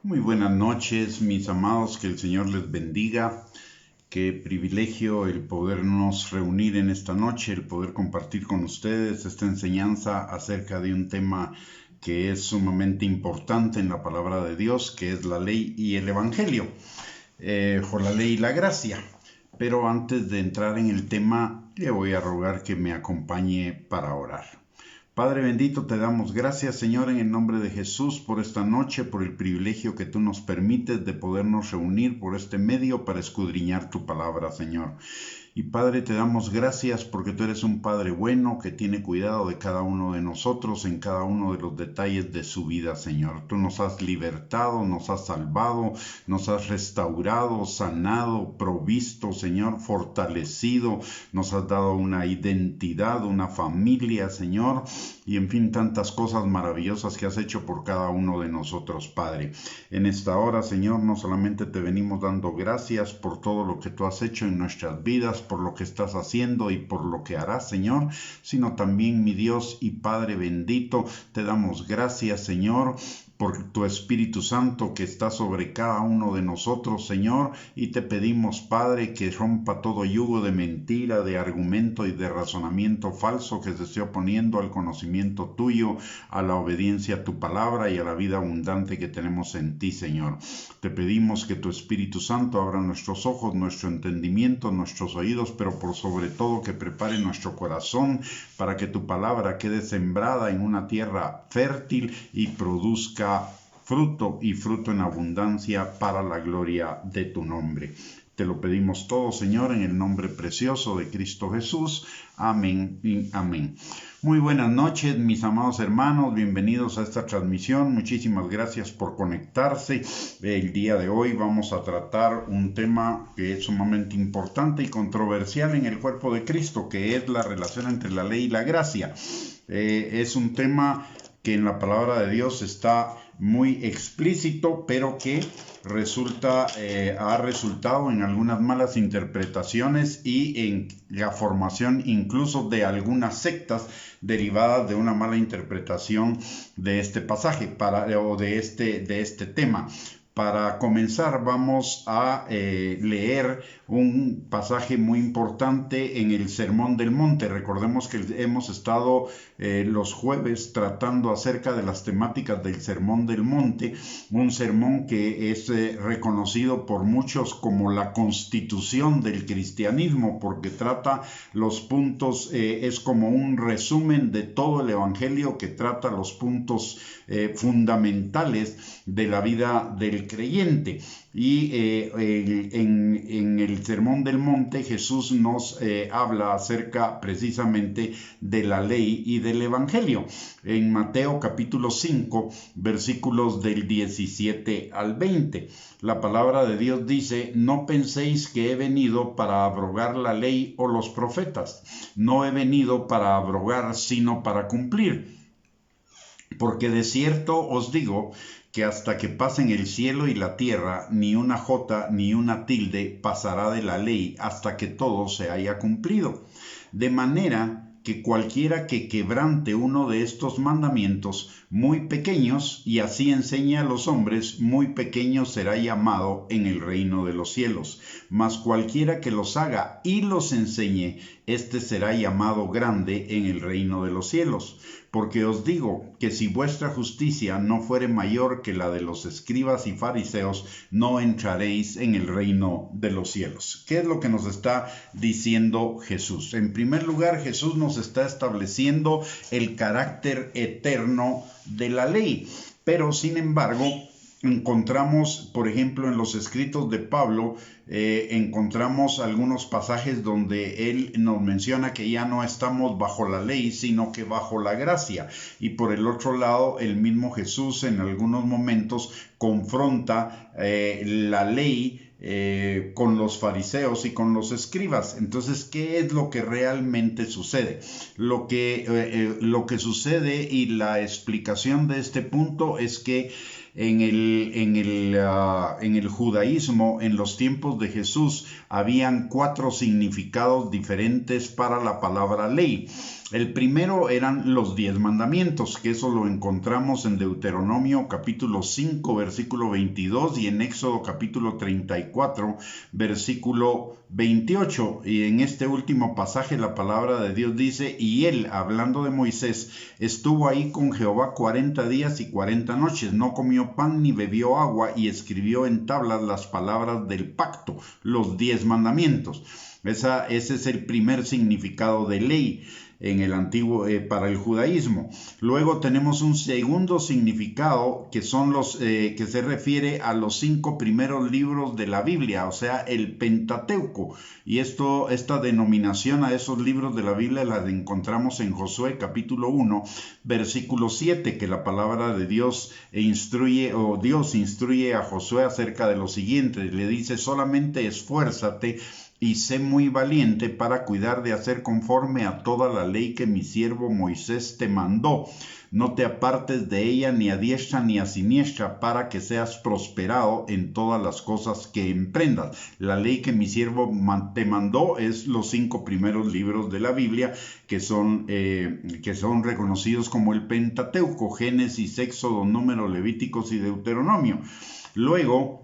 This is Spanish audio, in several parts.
Muy buenas noches, mis amados, que el Señor les bendiga. Qué privilegio el podernos reunir en esta noche, el poder compartir con ustedes esta enseñanza acerca de un tema que es sumamente importante en la palabra de Dios, que es la ley y el evangelio, o la ley y la gracia. Pero antes de entrar en el tema, le voy a rogar que me acompañe para orar. Padre bendito, te damos gracias, Señor, en el nombre de Jesús, por esta noche, por el privilegio que tú nos permites de podernos reunir por este medio para escudriñar tu palabra, Señor. Y Padre, te damos gracias porque tú eres un Padre bueno que tiene cuidado de cada uno de nosotros en cada uno de los detalles de su vida, Señor. Tú nos has libertado, nos has salvado, nos has restaurado, sanado, provisto, Señor, fortalecido, nos has dado una identidad, una familia, Señor, y en fin, tantas cosas maravillosas que has hecho por cada uno de nosotros, Padre. En esta hora, Señor, no solamente te venimos dando gracias por todo lo que tú has hecho en nuestras vidas, por lo que estás haciendo y por lo que harás, Señor, sino también, mi Dios y Padre bendito, te damos gracias, Señor, por tu Espíritu Santo que está sobre cada uno de nosotros, Señor, y te pedimos, Padre, que rompa todo yugo de mentira, de argumento y de razonamiento falso que se esté oponiendo al conocimiento tuyo, a la obediencia a tu palabra y a la vida abundante que tenemos en ti, Señor. Te pedimos que tu Espíritu Santo abra nuestros ojos, nuestro entendimiento, nuestros oídos, pero por sobre todo que prepare nuestro corazón para que tu palabra quede sembrada en una tierra fértil y produzca fruto y fruto en abundancia para la gloria de tu nombre. Te lo pedimos todo, Señor, en el nombre precioso de Cristo Jesús. Amén y amén. Muy buenas noches, mis amados hermanos. Bienvenidos a esta transmisión. Muchísimas gracias por conectarse. El día de hoy vamos a tratar un tema que es sumamente importante y controversial en el cuerpo de Cristo, que es la relación entre la ley y la gracia. Es un tema que en la palabra de Dios está muy explícito, pero que ha resultado en algunas malas interpretaciones y en la formación incluso de algunas sectas derivadas de una mala interpretación de este pasaje o de este tema. Para comenzar vamos a leer un pasaje muy importante en el Sermón del Monte. Recordemos que hemos estado los jueves tratando acerca de las temáticas del Sermón del Monte, un sermón que es reconocido por muchos como la constitución del cristianismo, porque trata los puntos, es como un resumen de todo el Evangelio que trata los puntos fundamentales de la vida del creyente. Y en el Sermón del Monte Jesús nos habla acerca precisamente de la ley y del Evangelio. En Mateo capítulo 5, versículos del 17 al 20. La palabra de Dios dice: no penséis que he venido para abrogar la ley o los profetas. No he venido para abrogar, sino para cumplir. Porque de cierto os digo que hasta que pasen el cielo y la tierra, ni una jota ni una tilde pasará de la ley hasta que todo se haya cumplido. De manera que cualquiera que quebrante uno de estos mandamientos muy pequeños y así enseñe a los hombres, muy pequeño será llamado en el reino de los cielos. Mas cualquiera que los haga y los enseñe, éste será llamado grande en el reino de los cielos. Porque os digo que si vuestra justicia no fuere mayor que la de los escribas y fariseos, no entraréis en el reino de los cielos. ¿Qué es lo que nos está diciendo Jesús? En primer lugar, Jesús nos está estableciendo el carácter eterno de la ley. Pero, sin embargo, encontramos, por ejemplo, en los escritos de Pablo, encontramos algunos pasajes donde él nos menciona que ya no estamos bajo la ley, sino que bajo la gracia. Y por el otro lado, el mismo Jesús en algunos momentos confronta la ley con los fariseos y con los escribas. Entonces, ¿qué es lo que realmente sucede? Lo que sucede y la explicación de este punto es que En el judaísmo, en los tiempos de Jesús, habían 4 significados diferentes para la palabra ley. El primero eran los 10 mandamientos, que eso lo encontramos en Deuteronomio capítulo 5, versículo 22 y en Éxodo capítulo 34, versículo 28. Y en este último pasaje la palabra de Dios dice, y él, hablando de Moisés, estuvo ahí con Jehová 40 días y 40 noches, no comió pan ni bebió agua, y escribió en tablas las palabras del pacto, los 10 mandamientos. Ese es el primer significado de ley en el antiguo para el judaísmo. Luego tenemos un segundo significado que son que se refiere a los 5 primeros libros de la Biblia, o sea, el Pentateuco. Y esta denominación a esos libros de la Biblia la encontramos en Josué capítulo 1, versículo 7, que la palabra de Dios Dios instruye a Josué acerca de lo siguiente. Le dice, solamente esfuérzate y sé muy valiente para cuidar de hacer conforme a toda la ley que mi siervo Moisés te mandó. No te apartes de ella ni a diestra ni a siniestra, para que seas prosperado en todas las cosas que emprendas. La ley que mi siervo te mandó es los 5 primeros libros de la Biblia, que son reconocidos como el Pentateuco: Génesis, Éxodo, Número, Levíticos y Deuteronomio. Luego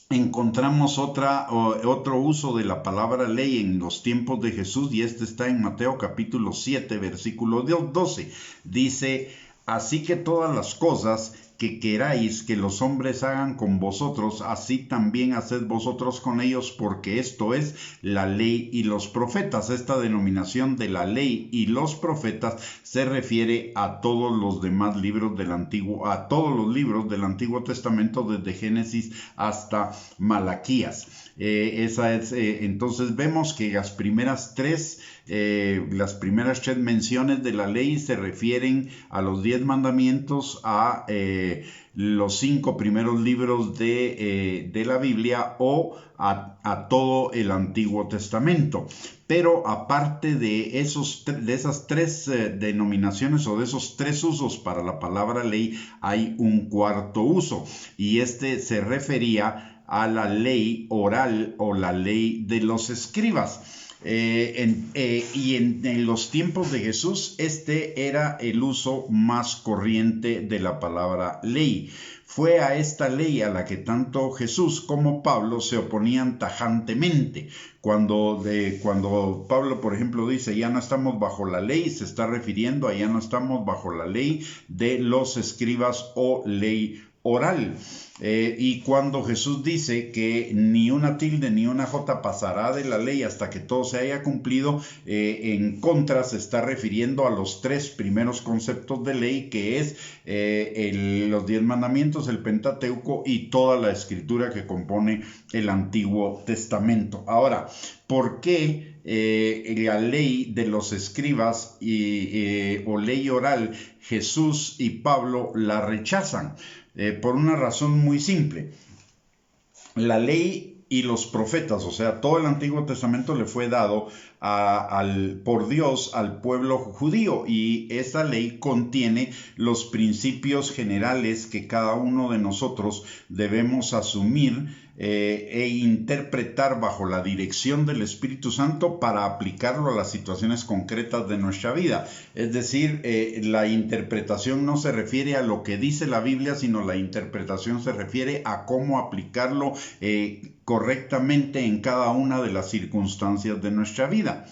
encontramos otro uso de la palabra ley en los tiempos de Jesús, y este está en Mateo capítulo 7, versículo 12. Dice, así que todas las cosas que queráis que los hombres hagan con vosotros, así también haced vosotros con ellos, porque esto es la ley y los profetas. Esta denominación de la ley y los profetas se refiere a todos los demás libros a todos los libros del Antiguo Testamento, desde Génesis hasta Malaquías. Entonces vemos que las primeras tres menciones de la ley se refieren a los 10 mandamientos, a los 5 primeros libros de la Biblia o a todo el Antiguo Testamento. Pero aparte de esas 3 denominaciones o de esos 3 usos para la palabra ley, hay un cuarto uso, y este se refería a la ley oral o la ley de los escribas. En los tiempos de Jesús, este era el uso más corriente de la palabra ley. Fue a esta ley a la que tanto Jesús como Pablo se oponían tajantemente. Cuando Pablo, por ejemplo, dice, ya no estamos bajo la ley, se está refiriendo a ya no estamos bajo la ley de los escribas o ley oral. Y cuando Jesús dice que ni una tilde ni una jota pasará de la ley hasta que todo se haya cumplido, en contra se está refiriendo a los 3 primeros conceptos de ley, que es los 10 mandamientos, el Pentateuco y toda la escritura que compone el Antiguo Testamento. Ahora, ¿por qué la ley de los escribas o ley oral, Jesús y Pablo la rechazan? Por una razón muy simple. La ley y los profetas, o sea, todo el Antiguo Testamento le fue dado por Dios al pueblo judío, y esa ley contiene los principios generales que cada uno de nosotros debemos asumir e interpretar bajo la dirección del Espíritu Santo para aplicarlo a las situaciones concretas de nuestra vida. Es decir, la interpretación no se refiere a lo que dice la Biblia, sino la interpretación se refiere a cómo aplicarlo correctamente en cada una de las circunstancias de nuestra vida.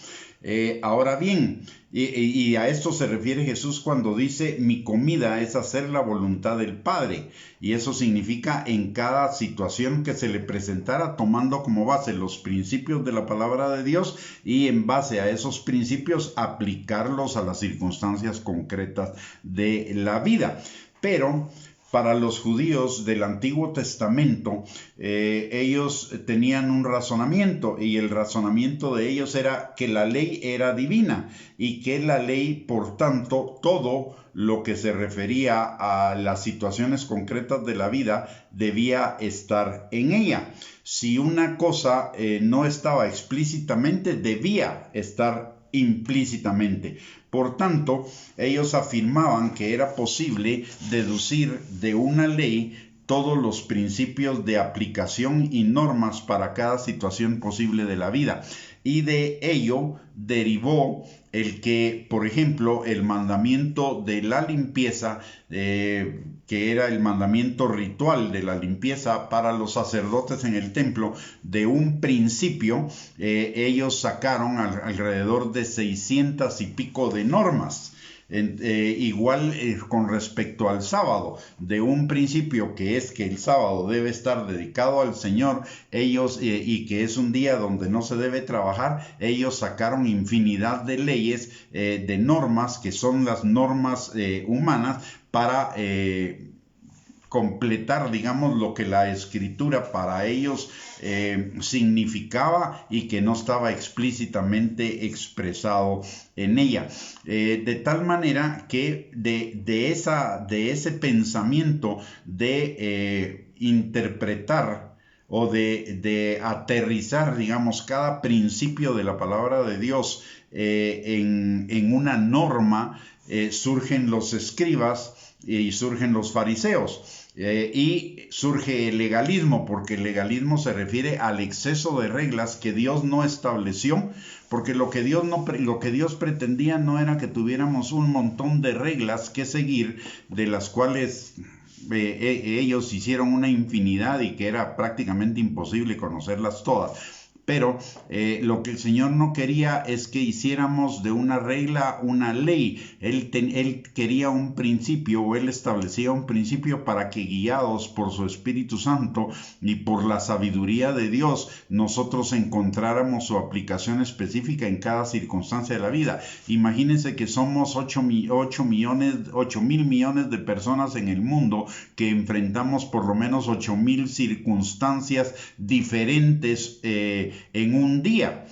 Ahora bien, y a esto se refiere Jesús cuando dice, mi comida es hacer la voluntad del Padre, y eso significa en cada situación que se le presentara, tomando como base los principios de la palabra de Dios, y en base a esos principios aplicarlos a las circunstancias concretas de la vida. Pero para los judíos del Antiguo Testamento, ellos tenían un razonamiento, y el razonamiento de ellos era que la ley era divina, y que la ley, por tanto, todo lo que se refería a las situaciones concretas de la vida debía estar en ella. Si una cosa no estaba explícitamente, debía estar implícitamente. Por tanto, ellos afirmaban que era posible deducir de una ley todos los principios de aplicación y normas para cada situación posible de la vida. Y de ello derivó el que, por ejemplo, el mandamiento de la limpieza, que era el mandamiento ritual de la limpieza para los sacerdotes en el templo, de un principio, ellos sacaron alrededor de 600 y pico de normas. Igual con respecto al sábado, de un principio que es que el sábado debe estar dedicado al Señor, ellos y que es un día donde no se debe trabajar, ellos sacaron infinidad de leyes, de normas, que son las normas humanas para completar, digamos, lo que la escritura para ellos significaba y que no estaba explícitamente expresado en ella. De tal manera que de ese pensamiento de interpretar o de aterrizar, digamos, cada principio de la palabra de Dios en una norma, surgen los escribas y surgen los fariseos. Y surge el legalismo, porque el legalismo se refiere al exceso de reglas que Dios no estableció, porque lo que Dios pretendía no era que tuviéramos un montón de reglas que seguir, de las cuales ellos hicieron una infinidad y que era prácticamente imposible conocerlas todas. Pero lo que el Señor no quería es que hiciéramos de una regla una ley. Él quería un principio, o Él establecía un principio para que, guiados por su Espíritu Santo y por la sabiduría de Dios, nosotros encontráramos su aplicación específica en cada circunstancia de la vida. Imagínense que somos 8 mil millones de personas en el mundo, que enfrentamos por lo menos 8,000 circunstancias diferentes en un día,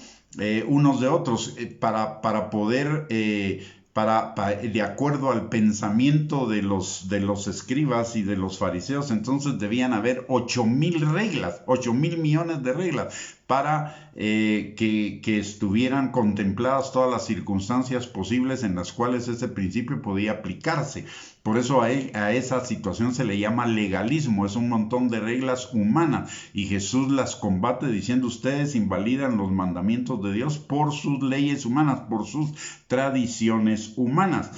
unos de otros, para poder, de acuerdo al pensamiento de los escribas y de los fariseos, entonces debían haber 8,000 reglas, 8,000 millones de reglas, para que estuvieran contempladas todas las circunstancias posibles en las cuales ese principio podía aplicarse. Por eso a esa situación se le llama legalismo, es un montón de reglas humanas, y Jesús las combate diciendo: ustedes invalidan los mandamientos de Dios por sus leyes humanas, por sus tradiciones humanas.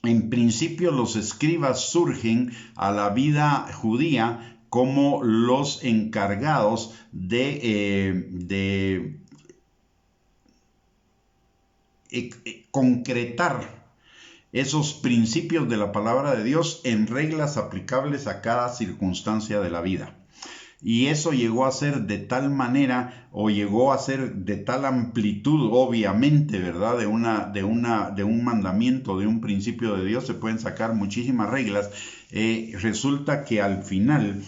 En principio, los escribas surgen a la vida judía como los encargados de concretar esos principios de la palabra de Dios en reglas aplicables a cada circunstancia de la vida. Y eso llegó a ser de tal manera, o llegó a ser de tal amplitud, obviamente, ¿verdad? De un mandamiento, de un principio de Dios, se pueden sacar muchísimas reglas. Resulta que al final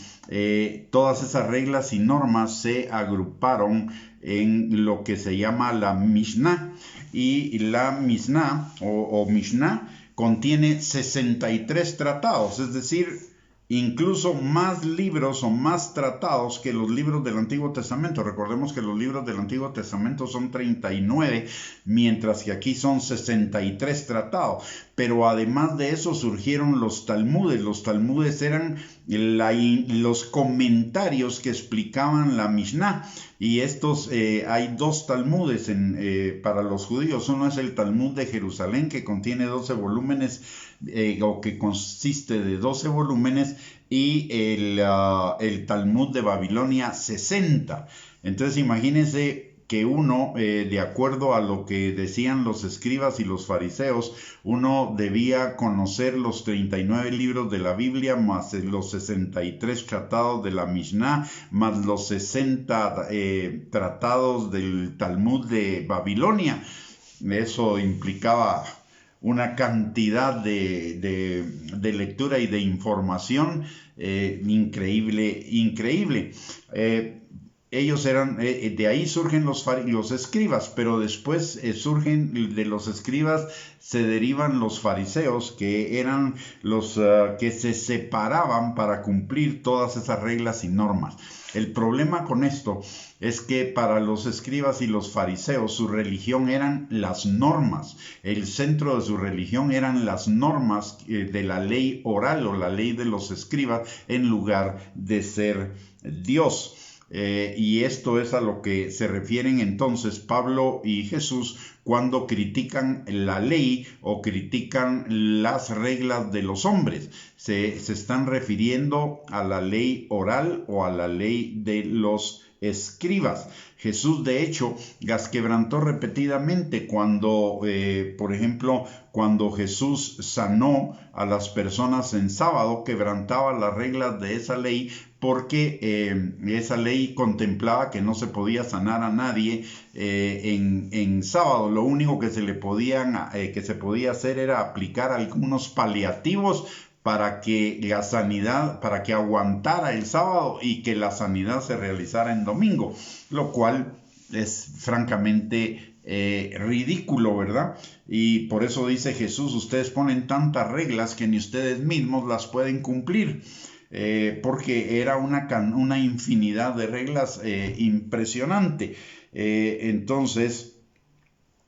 todas esas reglas y normas se agruparon en lo que se llama la Mishnah. Y la Mishnah o Mishnah contiene 63 tratados, es decir, incluso más libros o más tratados que los libros del Antiguo Testamento. Recordemos que los libros del Antiguo Testamento son 39, mientras que aquí son 63 tratados. Pero además de eso surgieron los Talmudes. Los Talmudes eran los comentarios que explicaban la Mishnah. Y estos, hay dos Talmudes para los judíos. Uno es el Talmud de Jerusalén, que contiene 12 volúmenes, o que consiste de 12 volúmenes, y el Talmud de Babilonia, 60. Entonces imagínense que uno, de acuerdo a lo que decían los escribas y los fariseos, uno debía conocer los 39 libros de la Biblia, más los 63 tratados de la Mishnah, más los 60 tratados del Talmud de Babilonia. Eso implicaba una cantidad de lectura y de información increíble. ellos eran, de ahí surgen los escribas, pero después surgen de los escribas, se derivan los fariseos, que eran los que se separaban para cumplir todas esas reglas y normas. El problema con esto es que para los escribas y los fariseos su religión eran las normas. El centro de su religión eran las normas de la ley oral o la ley de los escribas en lugar de ser Dios. Y esto es a lo que se refieren entonces Pablo y Jesús cuando critican la ley o critican las reglas de los hombres. Se están refiriendo a la ley oral o a la ley de los escribas. Jesús, de hecho, las quebrantó repetidamente cuando, por ejemplo, cuando Jesús sanó a las personas en sábado, quebrantaba las reglas de esa ley porque esa ley contemplaba que no se podía sanar a nadie en sábado. Lo único que se podía hacer era aplicar algunos paliativos para que la sanidad, para que aguantara el sábado y que la sanidad se realizara en domingo, lo cual es francamente ridículo, ¿verdad? Y por eso dice Jesús, ustedes ponen tantas reglas que ni ustedes mismos las pueden cumplir. Porque era una infinidad de reglas impresionante. Entonces,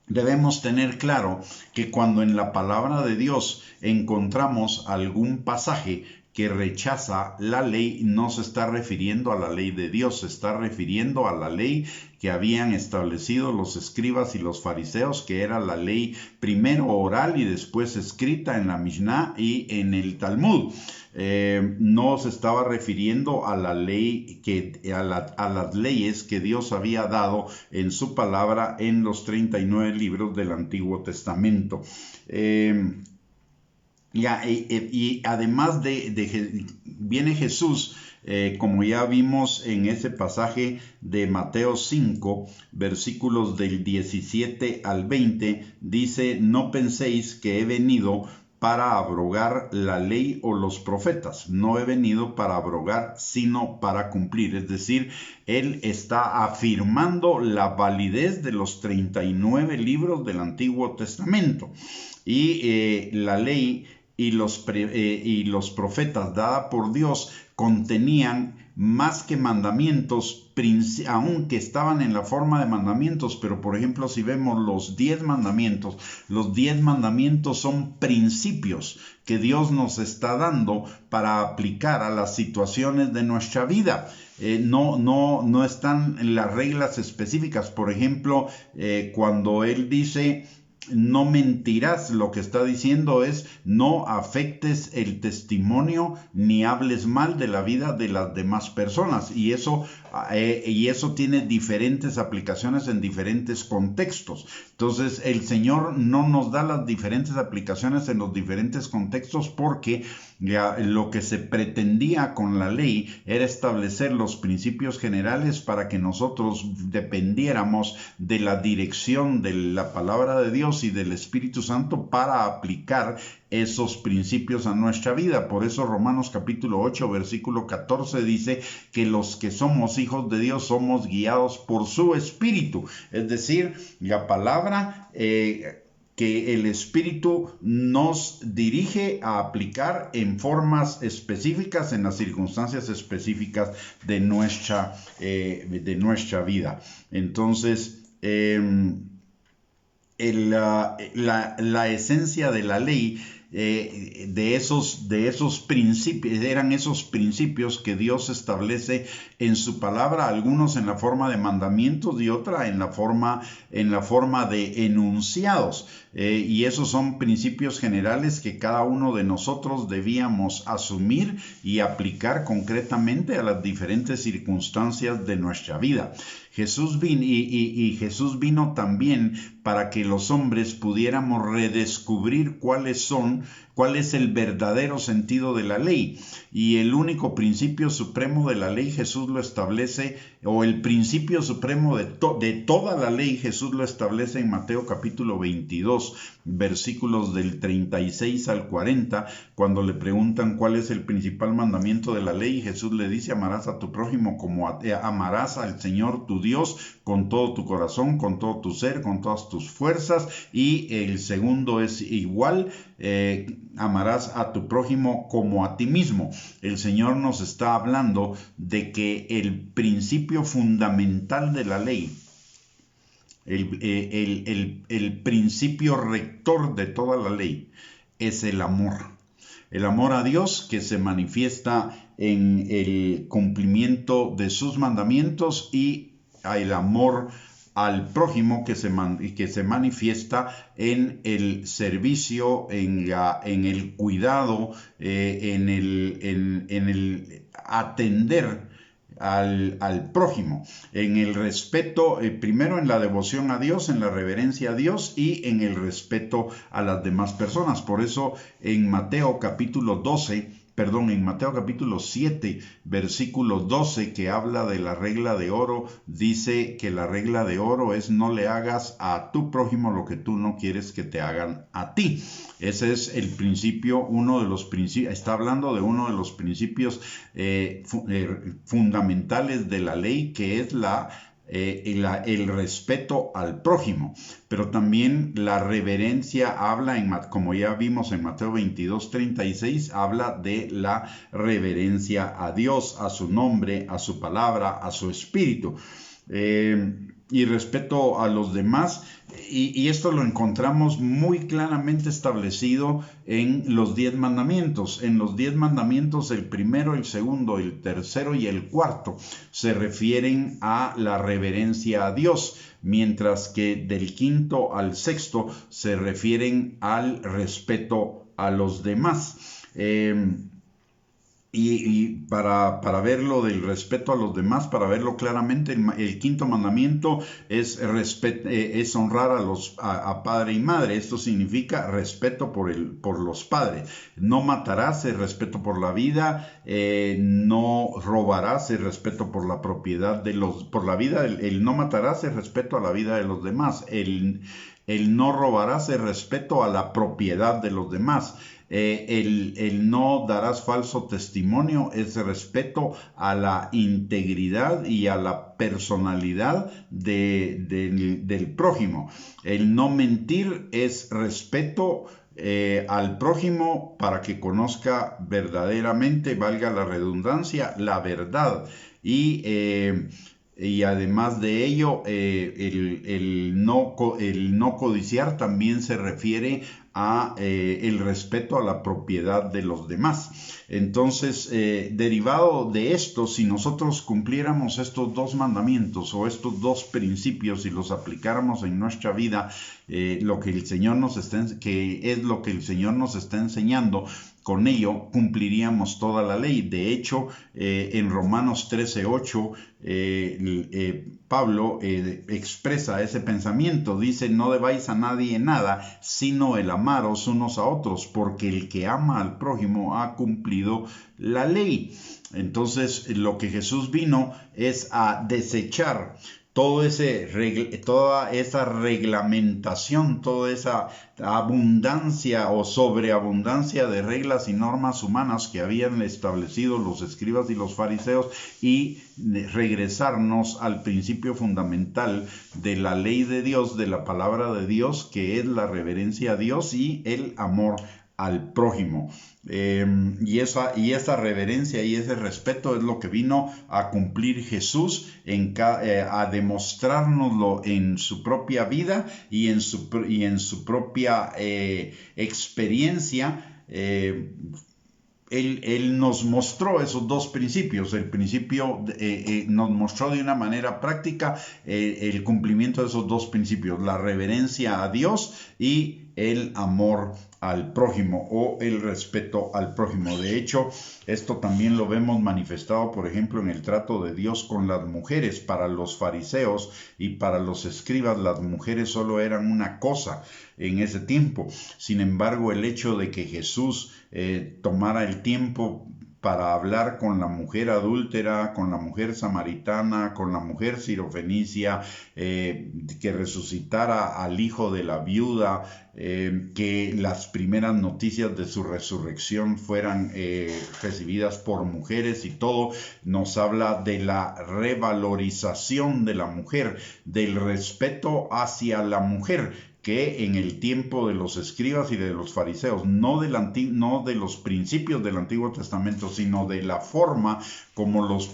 debemos tener claro que cuando en la palabra de Dios encontramos algún pasaje que rechaza la ley, no se está refiriendo a la ley de Dios, se está refiriendo a la ley que habían establecido los escribas y los fariseos, que era la ley primero oral y después escrita en la Mishnah y en el Talmud. No se estaba refiriendo a la ley a las leyes que Dios había dado en su palabra en los 39 libros del Antiguo Testamento. Y además viene Jesús, como ya vimos en ese pasaje de Mateo 5, versículos del 17 al 20, dice, no penséis que he venido para abrogar la ley o los profetas. No he venido para abrogar, sino para cumplir. Es decir, él está afirmando la validez de los 39 libros del Antiguo Testamento. Y la ley y los profetas dada por Dios contenían más que mandamientos, aunque estaban en la forma de mandamientos, pero por ejemplo si vemos los 10 mandamientos son principios que Dios nos está dando para aplicar a las situaciones de nuestra vida. No están en las reglas específicas. Por ejemplo, cuando Él dice no mentirás, lo que está diciendo es no afectes el testimonio ni hables mal de la vida de las demás personas, y eso tiene diferentes aplicaciones en diferentes contextos. Entonces el Señor no nos da las diferentes aplicaciones en los diferentes contextos porque lo que se pretendía con la ley era establecer los principios generales para que nosotros dependiéramos de la dirección de la palabra de Dios y del Espíritu Santo para aplicar esos principios a nuestra vida. Por eso Romanos capítulo 8 versículo 14 dice que los que somos hijos de Dios somos guiados por su Espíritu. Es decir, la palabra que el Espíritu nos dirige a aplicar en formas específicas, en las circunstancias específicas de nuestra vida. Entonces, la esencia de la ley de esos principios, eran esos principios que Dios establece en su palabra, algunos en la forma de mandamientos y otra en la forma de enunciados, y esos son principios generales que cada uno de nosotros debíamos asumir y aplicar concretamente a las diferentes circunstancias de nuestra vida. Jesús vino y Jesús vino también para que los hombres pudiéramos redescubrir cuál es el verdadero sentido de la ley. Y el único principio supremo de la ley Jesús lo establece, o el principio supremo de toda la ley Jesús lo establece en Mateo capítulo 22, versículos del 36 al 40, cuando le preguntan cuál es el principal mandamiento de la ley. Jesús le dice: amarás a tu prójimo como amarás al Señor tu Dios con todo tu corazón, con todo tu ser, con todas tus fuerzas. Y el segundo es igual: amarás a tu prójimo como a ti mismo. El Señor nos está hablando de que el principio fundamental de la ley, el principio rector de toda la ley, es el amor. El amor a Dios, que se manifiesta en el cumplimiento de sus mandamientos, y el amor al prójimo, que se manifiesta en el servicio, en el cuidado, en el atender al prójimo, en el respeto, primero en la devoción a Dios, en la reverencia a Dios y en el respeto a las demás personas. Por eso en Mateo capítulo 7, versículo 12, que habla de la regla de oro, dice que la regla de oro es: no le hagas a tu prójimo lo que tú no quieres que te hagan a ti. Ese es el principio, uno de los principios, está hablando de uno de los principios fundamentales de la ley, que es el respeto al prójimo. Pero también la reverencia habla, como ya vimos en Mateo 22:36, habla de la reverencia a Dios, a su nombre, a su palabra, a su espíritu. Y respeto a los demás, y esto lo encontramos muy claramente establecido en los 10 mandamientos. En los 10 mandamientos, el primero, el segundo, el tercero y el cuarto se refieren a la reverencia a Dios, mientras que del quinto al sexto se refieren al respeto a los demás. Y para verlo del respeto a los demás, para verlo claramente, el quinto mandamiento es honrar a padre y madre. Esto significa respeto por los padres. No matarás, es respeto por la vida. No robarás, es respeto por la propiedad por la vida. El no matarás es respeto a la vida de los demás. El no robarás es respeto a la propiedad de los demás. El no darás falso testimonio es respeto a la integridad y a la personalidad del prójimo. El no mentir es respeto al prójimo para que conozca verdaderamente, valga la redundancia, la verdad. Y además de ello, el no codiciar también se refiere a el respeto a la propiedad de los demás. Entonces, derivado de esto, si nosotros cumpliéramos estos 2 mandamientos o estos 2 principios y los aplicáramos en nuestra vida, lo que el Señor que es lo que el Señor nos está enseñando, con ello cumpliríamos toda la ley. De hecho, en Romanos 13:8, Pablo expresa ese pensamiento. Dice: no debáis a nadie nada, sino el amaros unos a otros, porque el que ama al prójimo ha cumplido la ley. Entonces, lo que Jesús vino es a desechar toda esa reglamentación, toda esa abundancia o sobreabundancia de reglas y normas humanas que habían establecido los escribas y los fariseos, y regresarnos al principio fundamental de la ley de Dios, de la palabra de Dios, que es la reverencia a Dios y el amor al prójimo. Y esa reverencia y ese respeto es lo que vino a cumplir Jesús, a demostrárnoslo en su propia vida y en su propia experiencia. Él nos mostró esos 2 principios. El principio nos mostró de una manera práctica el cumplimiento de esos 2 principios: la reverencia a Dios y el amor al prójimo o el respeto al prójimo. De hecho, esto también lo vemos manifestado, por ejemplo, en el trato de Dios con las mujeres. Para los fariseos y para los escribas, las mujeres solo eran una cosa en ese tiempo. Sin embargo, el hecho de que Jesús tomara el tiempo para hablar con la mujer adúltera, con la mujer samaritana, con la mujer sirofenicia, que resucitara al hijo de la viuda, que las primeras noticias de su resurrección fueran recibidas por mujeres y todo, nos habla de la revalorización de la mujer, del respeto hacia la mujer, que en el tiempo de los escribas y de los fariseos, no de los principios del Antiguo Testamento, sino de la forma como los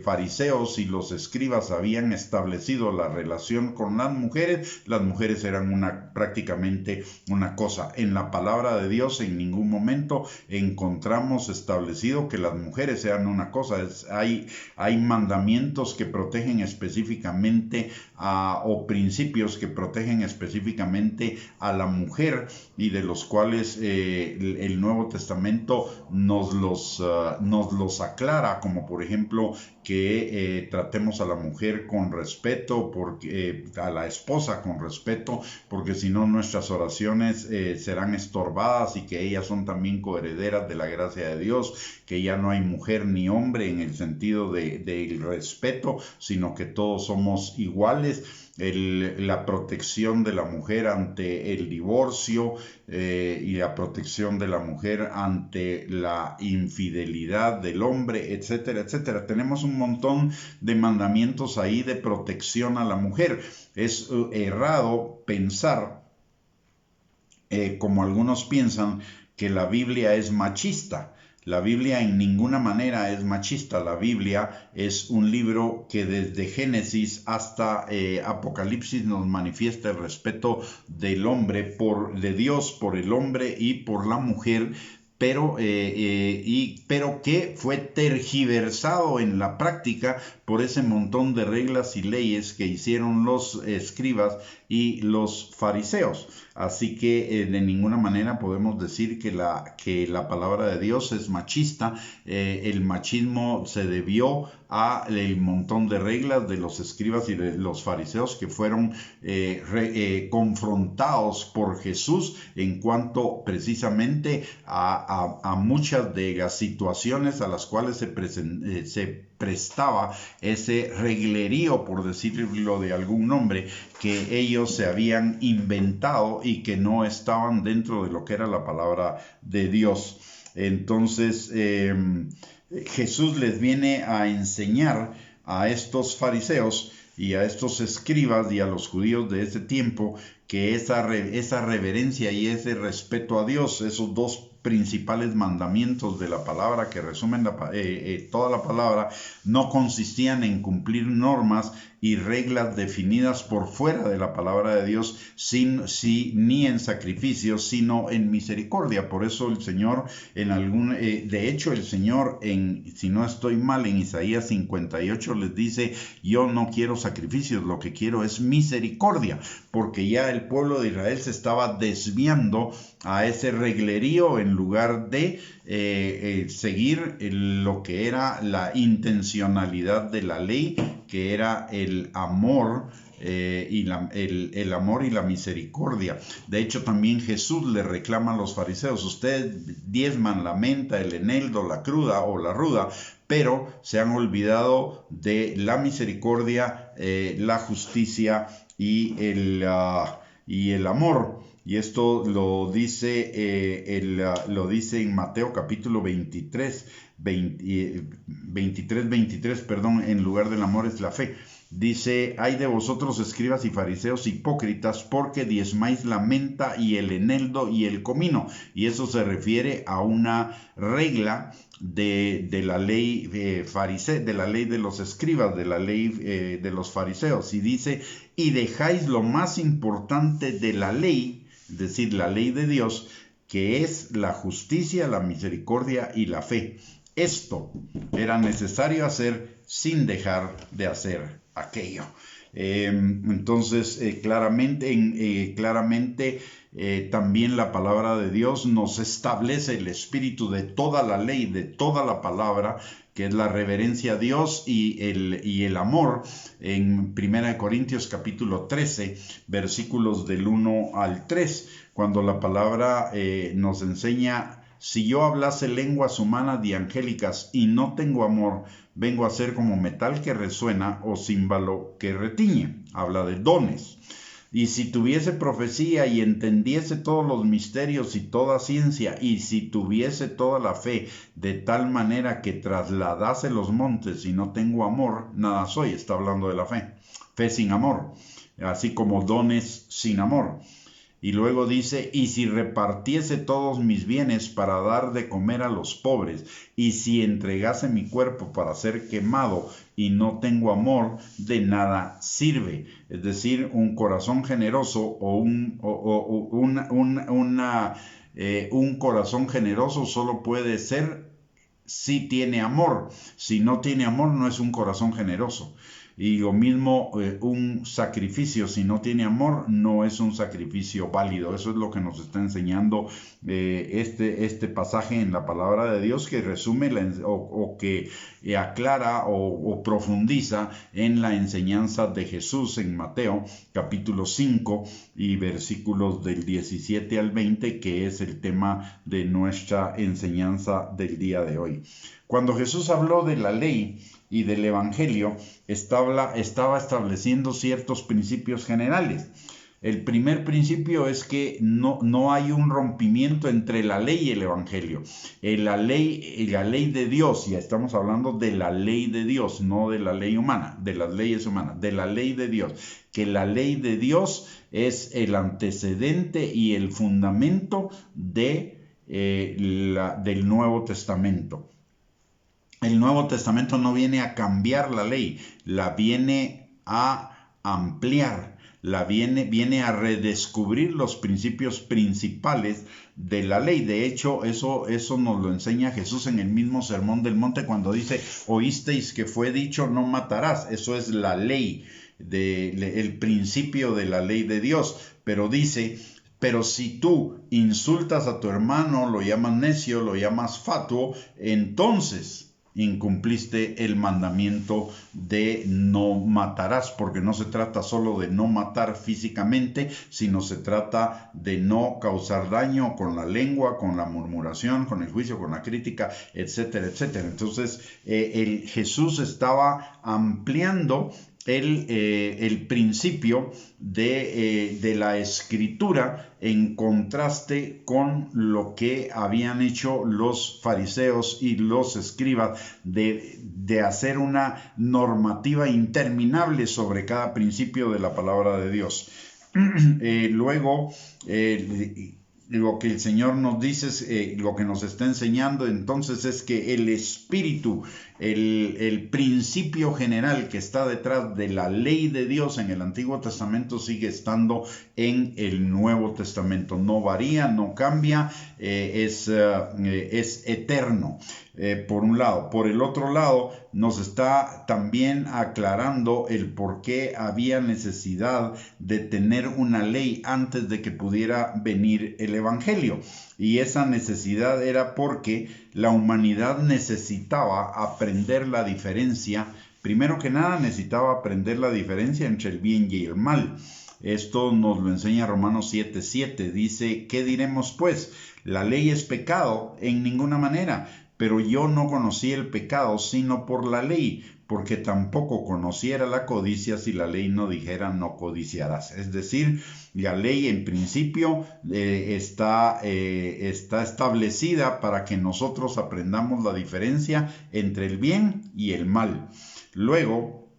fariseos y los escribas habían establecido la relación con las mujeres eran prácticamente una cosa. En la palabra de Dios en ningún momento encontramos establecido que las mujeres sean una cosa. Hay mandamientos que protegen específicamente o principios que protegen específicamente a la mujer, y de los cuales el Nuevo Testamento nos los aclara, como por ejemplo que tratemos a la mujer con respeto, a la esposa con respeto, porque si no nuestras oraciones serán estorbadas, y que ellas son también coherederas de la gracia de Dios, que ya no hay mujer ni hombre en el sentido del respeto, sino que todos somos iguales. La protección de la mujer ante el divorcio y la protección de la mujer ante la infidelidad del hombre, etcétera, etcétera. Tenemos un montón de mandamientos ahí de protección a la mujer. Es errado pensar, como algunos piensan, que la Biblia es machista. La Biblia en ninguna manera es machista. La Biblia es un libro que desde Génesis hasta Apocalipsis nos manifiesta el respeto del hombre, de Dios por el hombre y por la mujer, pero que fue tergiversado en la práctica por ese montón de reglas y leyes que hicieron los escribas y los fariseos. Así que de ninguna manera podemos decir que la palabra de Dios es machista. El machismo se debió al montón de reglas de los escribas y de los fariseos que fueron confrontados por Jesús en cuanto precisamente a muchas de las situaciones a las cuales se prestaba ese reglerío, por decirlo de algún nombre, que ellos se habían inventado y que no estaban dentro de lo que era la palabra de Dios. Entonces Jesús les viene a enseñar a estos fariseos y a estos escribas y a los judíos de ese tiempo que esa reverencia y ese respeto a Dios, esos dos principales mandamientos de la palabra que resumen toda la palabra, no consistían en cumplir normas y reglas definidas por fuera de la palabra de Dios, ni en sacrificios, sino en misericordia. Por eso el Señor de hecho el Señor, si no estoy mal, en Isaías 58 les dice: yo no quiero sacrificios, lo que quiero es misericordia, porque ya el pueblo de Israel se estaba desviando a ese reglerío en lugar de seguir lo que era la intencionalidad de la ley, que era el amor el amor y la misericordia. De hecho, también Jesús le reclama a los fariseos: ustedes diezman la menta, el eneldo, la cruda o la ruda, pero se han olvidado de la misericordia, la justicia y el amor. Y esto lo dice en Mateo capítulo 23, en lugar del amor es la fe. Dice: ay de vosotros, escribas y fariseos hipócritas, porque diezmáis la menta y el eneldo y el comino. Y eso se refiere a una regla de la ley de la ley de los escribas, de la ley de los fariseos. Y dice: y dejáis lo más importante de la ley, es decir, la ley de Dios, que es la justicia, la misericordia y la fe. Esto era necesario hacer sin dejar de hacer aquello. Entonces, claramente también la palabra de Dios nos establece el espíritu de toda la ley, de toda la palabra, que es la reverencia a Dios y el amor, en 1 Corintios capítulo 13, versículos del 1 al 3, cuando la palabra nos enseña: si yo hablase lenguas humanas y angélicas y no tengo amor, vengo a ser como metal que resuena o címbalo que retiñe. Habla de dones. Y si tuviese profecía y entendiese todos los misterios y toda ciencia, y si tuviese toda la fe, de tal manera que trasladase los montes y no tengo amor, nada soy. Está hablando de la fe. Fe sin amor, así como dones sin amor. Y luego dice: y si repartiese todos mis bienes para dar de comer a los pobres, y si entregase mi cuerpo para ser quemado y no tengo amor, de nada sirve. Es decir, un corazón generoso un corazón generoso solo puede ser si tiene amor. Si no tiene amor, no es un corazón generoso. Y lo mismo, un sacrificio, si no tiene amor, no es un sacrificio válido. Eso es lo que nos está enseñando este pasaje en la palabra de Dios, que resume o que aclara o profundiza en la enseñanza de Jesús en Mateo capítulo 5 y versículos del 17 al 20, que es el tema de nuestra enseñanza del día de hoy. Cuando Jesús habló de la ley y del Evangelio, estaba estableciendo ciertos principios generales. El primer principio es que no hay un rompimiento entre la ley y el Evangelio. La ley de Dios, ya estamos hablando de la ley de Dios, no de la ley humana, de las leyes humanas, de la ley de Dios. Que la ley de Dios es el antecedente y el fundamento del Nuevo Testamento. El Nuevo Testamento no viene a cambiar la ley, la viene a ampliar, viene a redescubrir los principios principales de la ley. De hecho, eso nos lo enseña Jesús en el mismo Sermón del Monte, cuando dice: oísteis que fue dicho, no matarás. Eso es la ley, el principio de la ley de Dios. Pero dice: pero si tú insultas a tu hermano, lo llamas necio, lo llamas fatuo, entonces incumpliste el mandamiento de no matarás, porque no se trata solo de no matar físicamente, sino se trata de no causar daño con la lengua, con la murmuración, con el juicio, con la crítica, etcétera, etcétera. Entonces, Jesús estaba ampliando el principio de la escritura en contraste con lo que habían hecho los fariseos y los escribas de hacer una normativa interminable sobre cada principio de la palabra de Dios. Luego, lo que el Señor nos dice, lo que nos está enseñando entonces, es que el espíritu, el principio general que está detrás de la ley de Dios en el Antiguo Testamento sigue estando en el Nuevo Testamento. No varía, no cambia, es eterno. Por un lado. Por el otro lado, nos está también aclarando el por qué había necesidad de tener una ley antes de que pudiera venir el Evangelio. Y esa necesidad era porque la humanidad necesitaba aprender la diferencia. Primero que nada, necesitaba aprender la diferencia entre el bien y el mal. Esto nos lo enseña Romanos 7:7. Dice: ¿qué diremos pues? ¿La ley es pecado? En ninguna manera. Pero yo no conocí el pecado sino por la ley, porque tampoco conociera la codicia si la ley no dijera no codiciarás. Es decir, la ley en principio está establecida para que nosotros aprendamos la diferencia entre el bien y el mal. Luego,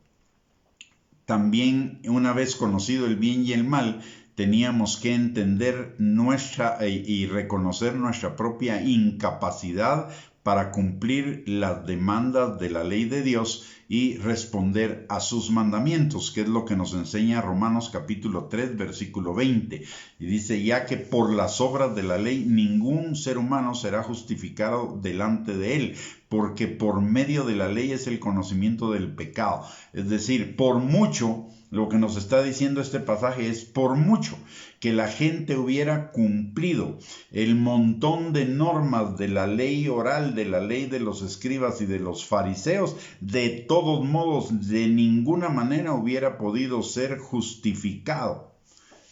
también, una vez conocido el bien y el mal, teníamos que entender y reconocer nuestra propia incapacidad para cumplir las demandas de la ley de Dios y responder a sus mandamientos, que es lo que nos enseña Romanos capítulo 3, versículo 20. Y dice: ya que por las obras de la ley ningún ser humano será justificado delante de él, porque por medio de la ley es el conocimiento del pecado. Es decir, por mucho, lo que nos está diciendo este pasaje es por mucho que la gente hubiera cumplido el montón de normas de la ley oral, de la ley de los escribas y de los fariseos, de todos modos, de ninguna manera hubiera podido ser justificado.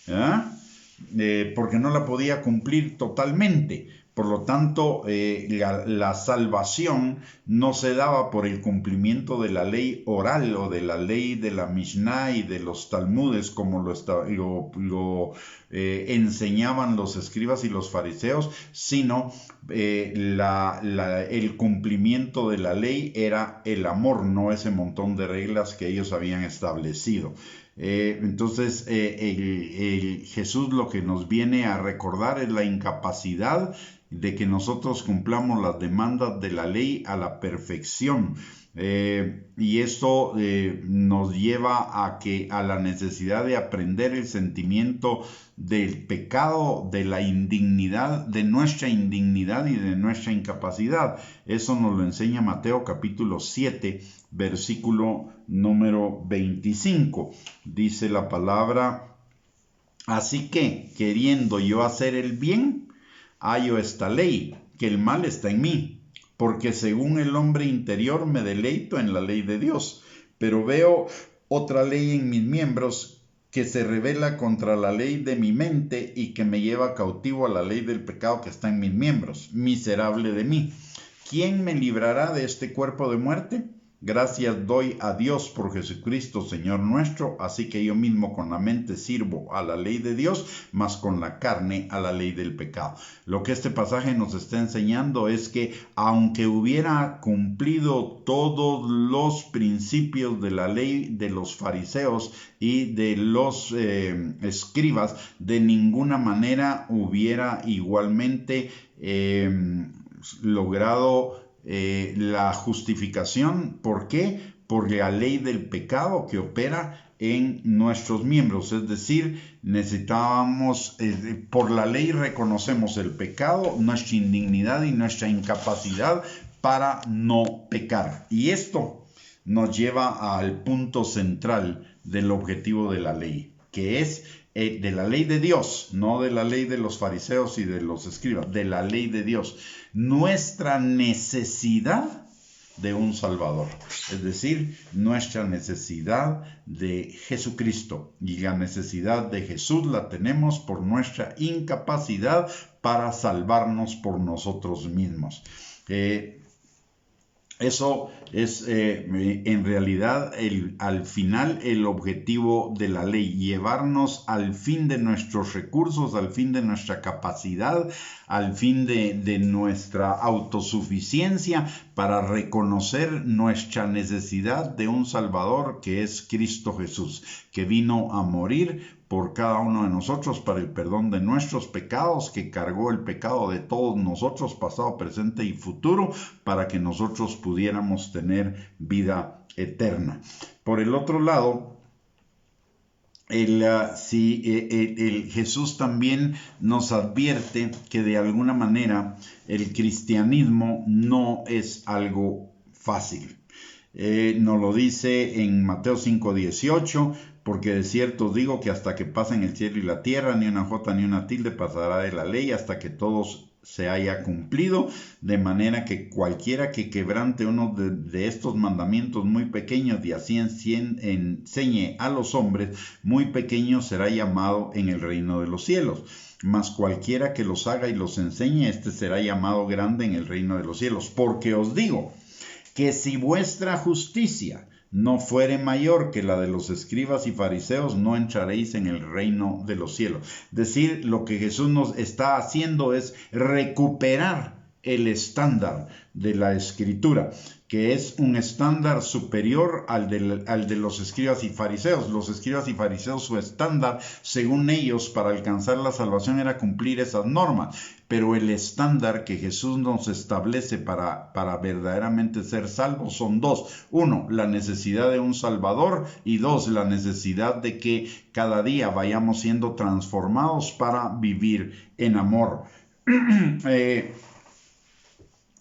Porque no la podía cumplir totalmente. Por lo tanto, la salvación no se daba por el cumplimiento de la ley oral o de la ley de la Mishnah y de los Talmudes, como lo enseñaban los escribas y los fariseos, sino el cumplimiento de la ley era el amor, no ese montón de reglas que ellos habían establecido. Entonces, Jesús lo que nos viene a recordar es la incapacidad de que nosotros cumplamos las demandas de la ley a la perfección. Y esto nos lleva a la necesidad de aprender el sentimiento del pecado, de la indignidad, de nuestra indignidad y de nuestra incapacidad. Eso nos lo enseña Mateo capítulo 7, versículo número 25. Dice la palabra: así que, queriendo yo hacer el bien, hallo esta ley, que el mal está en mí, porque según el hombre interior me deleito en la ley de Dios, pero veo otra ley en mis miembros que se rebela contra la ley de mi mente y que me lleva cautivo a la ley del pecado que está en mis miembros. Miserable de mí, ¿quién me librará de este cuerpo de muerte? Gracias doy a Dios por Jesucristo, Señor nuestro, así que yo mismo con la mente sirvo a la ley de Dios, mas con la carne a la ley del pecado. Lo que este pasaje nos está enseñando es que aunque hubiera cumplido todos los principios de la ley de los fariseos y de los escribas, de ninguna manera hubiera igualmente logrado la justificación. ¿Por qué? Por la ley del pecado que opera en nuestros miembros. Es decir, necesitábamos, por la ley reconocemos el pecado, nuestra indignidad y nuestra incapacidad para no pecar. Y esto nos lleva al punto central del objetivo de la ley, que es de la ley de Dios, no de la ley de los fariseos y de los escribas, de la ley de Dios. Nuestra necesidad de un Salvador, es decir, nuestra necesidad de Jesucristo. Y la necesidad de Jesús la tenemos por nuestra incapacidad para salvarnos por nosotros mismos. Eso es en realidad al final el objetivo de la ley, llevarnos al fin de nuestros recursos, al fin de nuestra capacidad, al fin de nuestra autosuficiencia, para reconocer nuestra necesidad de un Salvador que es Cristo Jesús, que vino a morir por cada uno de nosotros para el perdón de nuestros pecados, que cargó el pecado de todos nosotros, pasado, presente y futuro, para que nosotros pudiéramos tener vida eterna. Por el otro lado, Jesús también nos advierte que de alguna manera el cristianismo no es algo fácil. Nos lo dice en Mateo 5:18, porque de cierto os digo que hasta que pasen el cielo y la tierra, ni una jota ni una tilde pasará de la ley hasta que todos se haya cumplido, de manera que cualquiera que quebrante uno de estos mandamientos muy pequeños y así enseñe a los hombres, muy pequeño será llamado en el reino de los cielos. Mas cualquiera que los haga y los enseñe, este será llamado grande en el reino de los cielos. Porque os digo que si vuestra justicia no fuere mayor que la de los escribas y fariseos, no entraréis en el reino de los cielos. Es decir, lo que Jesús nos está haciendo es recuperar el estándar de la Escritura, que es un estándar superior al de los escribas y fariseos. Los escribas y fariseos, su estándar, según ellos, para alcanzar la salvación era cumplir esas normas. Pero el estándar que Jesús nos establece para verdaderamente ser salvos son dos. Uno, la necesidad de un Salvador, y dos, la necesidad de que cada día vayamos siendo transformados para vivir en amor.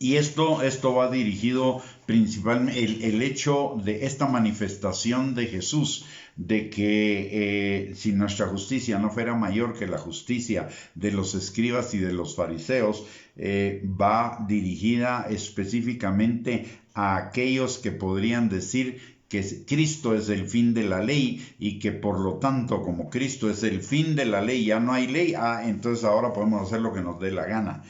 Y esto va dirigido principalmente, el hecho de esta manifestación de Jesús, de que si nuestra justicia no fuera mayor que la justicia de los escribas y de los fariseos, va dirigida específicamente a aquellos que podrían decir que Cristo es el fin de la ley y que por lo tanto, como Cristo es el fin de la ley, ya no hay ley, entonces ahora podemos hacer lo que nos dé la gana.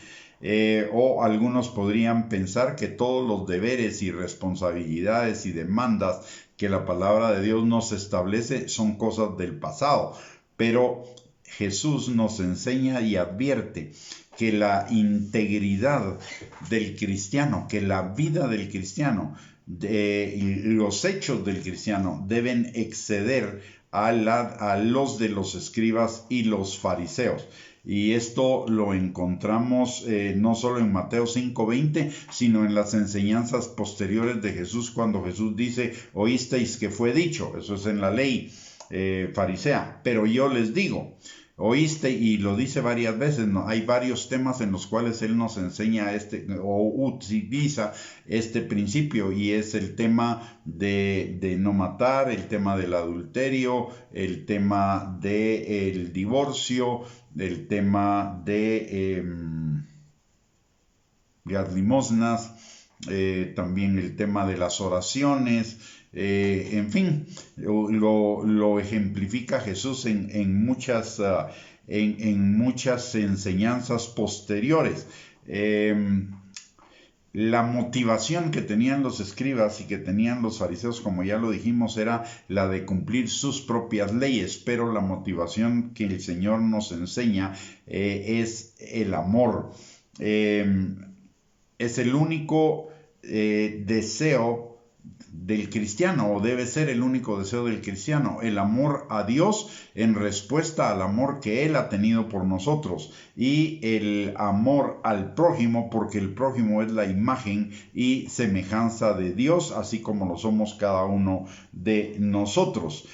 O algunos podrían pensar que todos los deberes y responsabilidades y demandas que la palabra de Dios nos establece son cosas del pasado. Pero Jesús nos enseña y advierte que la integridad del cristiano, que la vida del cristiano, los hechos del cristiano deben exceder a los de los escribas y los fariseos. Y esto lo encontramos no solo en Mateo 5:20, sino en las enseñanzas posteriores de Jesús, cuando Jesús dice: oísteis que fue dicho, eso es en la ley farisea, pero yo les digo. Oíste, y lo dice varias veces, ¿no? Hay varios temas en los cuales él nos enseña o utiliza este principio, y es el tema de no matar, el tema del adulterio, el tema del divorcio, el tema de las limosnas, también el tema de las oraciones. En fin, lo ejemplifica Jesús en muchas enseñanzas posteriores. La motivación que tenían los escribas y que tenían los fariseos, como ya lo dijimos, era la de cumplir sus propias leyes, pero la motivación que el Señor nos enseña es el amor. Es el único deseo del cristiano, o debe ser el único deseo del cristiano, el amor a Dios en respuesta al amor que Él ha tenido por nosotros, y el amor al prójimo, porque el prójimo es la imagen y semejanza de Dios, así como lo somos cada uno de nosotros.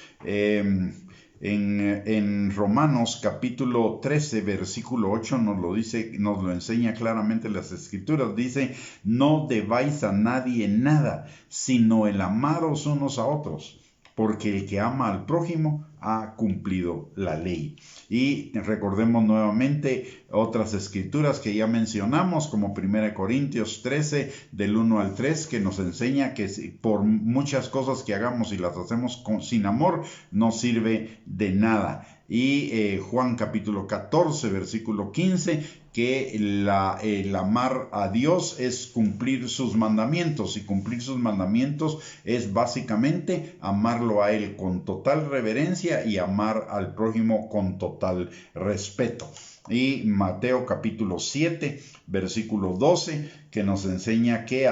En Romanos capítulo 13, versículo 8 nos lo dice, nos lo enseña claramente las Escrituras. Dice: no debáis a nadie nada, sino el amaros unos a otros, porque el que ama al prójimo ha cumplido la ley. Y recordemos nuevamente otras escrituras que ya mencionamos, como 1 Corintios 13, del 1 al 3, que nos enseña que por muchas cosas que hagamos y las hacemos sin amor, no sirve de nada. Y Juan capítulo 14, versículo 15, que el amar a Dios es cumplir sus mandamientos, y cumplir sus mandamientos es básicamente amarlo a Él con total reverencia y amar al prójimo con total respeto. Y Mateo capítulo 7, versículo 12, que nos enseña que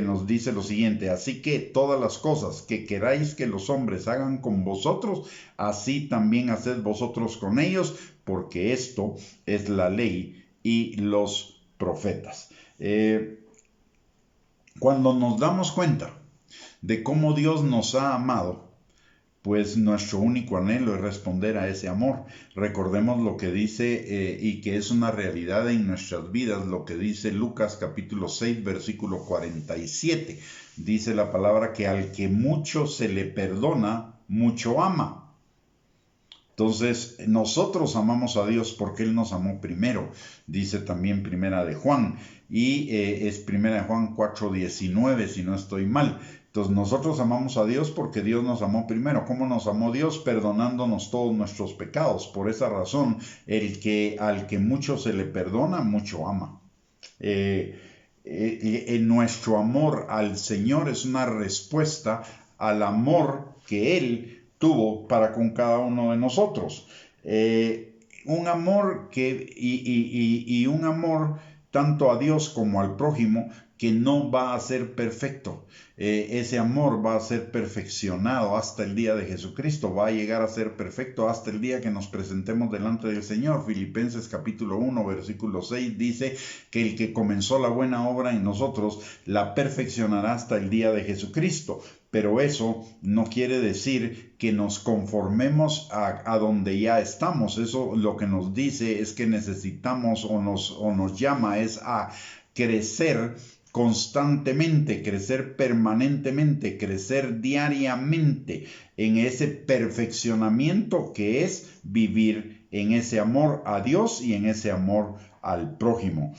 nos dice lo siguiente: así que todas las cosas que queráis que los hombres hagan con vosotros, así también haced vosotros con ellos, porque esto es la ley y los profetas. Cuando nos damos cuenta de cómo Dios nos ha amado, pues nuestro único anhelo es responder a ese amor. Recordemos lo que dice y que es una realidad en nuestras vidas, lo que dice Lucas capítulo 6, versículo 47. Dice la palabra que al que mucho se le perdona, mucho ama. Entonces, nosotros amamos a Dios porque Él nos amó primero. Dice también Primera de Juan, y es Primera de Juan 4:19, si no estoy mal. Entonces, nosotros amamos a Dios porque Dios nos amó primero. ¿Cómo nos amó Dios? Perdonándonos todos nuestros pecados. Por esa razón, al que mucho se le perdona, mucho ama. Nuestro amor al Señor es una respuesta al amor que Él tuvo para con cada uno de nosotros. Un amor y un amor tanto a Dios como al prójimo, que no va a ser perfecto. Ese amor va a ser perfeccionado hasta el día de Jesucristo, va a llegar a ser perfecto hasta el día que nos presentemos delante del Señor. Filipenses capítulo 1, versículo 6 dice que el que comenzó la buena obra en nosotros la perfeccionará hasta el día de Jesucristo. Pero eso no quiere decir que nos conformemos a donde ya estamos. Eso lo que nos dice es que necesitamos o nos llama es a crecer constantemente, crecer permanentemente, crecer diariamente en ese perfeccionamiento que es vivir en ese amor a Dios y en ese amor al prójimo.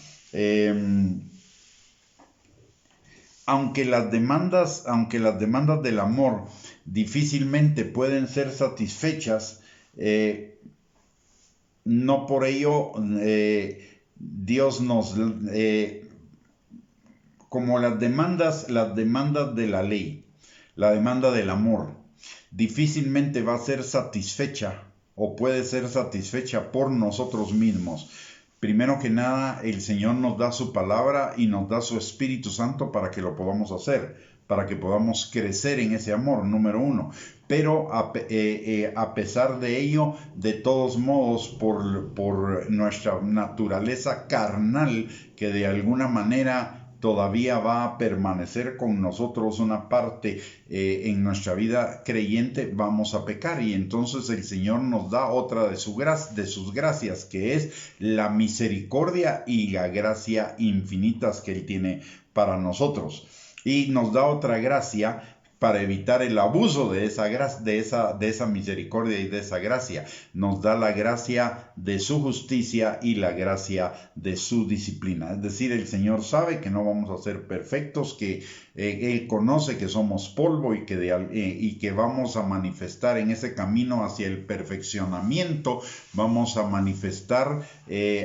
Aunque las demandas del amor difícilmente pueden ser satisfechas, no por ello Dios nos, como las demandas de la ley, la demanda del amor, difícilmente va a ser satisfecha o puede ser satisfecha por nosotros mismos. Primero que nada, el Señor nos da su palabra y nos da su Espíritu Santo para que lo podamos hacer, para que podamos crecer en ese amor, número uno. Pero a pesar de ello, de todos modos, por nuestra naturaleza carnal, que de alguna manera todavía va a permanecer con nosotros una parte en nuestra vida creyente, vamos a pecar, y entonces el Señor nos da otra de sus gracias, que es la misericordia y la gracia infinitas que Él tiene para nosotros, y nos da otra gracia para evitar el abuso de esa misericordia y de esa gracia. Nos da la gracia de su justicia y la gracia de su disciplina. Es decir, el Señor sabe que no vamos a ser perfectos, que Él conoce que somos polvo y que vamos a manifestar en ese camino hacia el perfeccionamiento, vamos a manifestar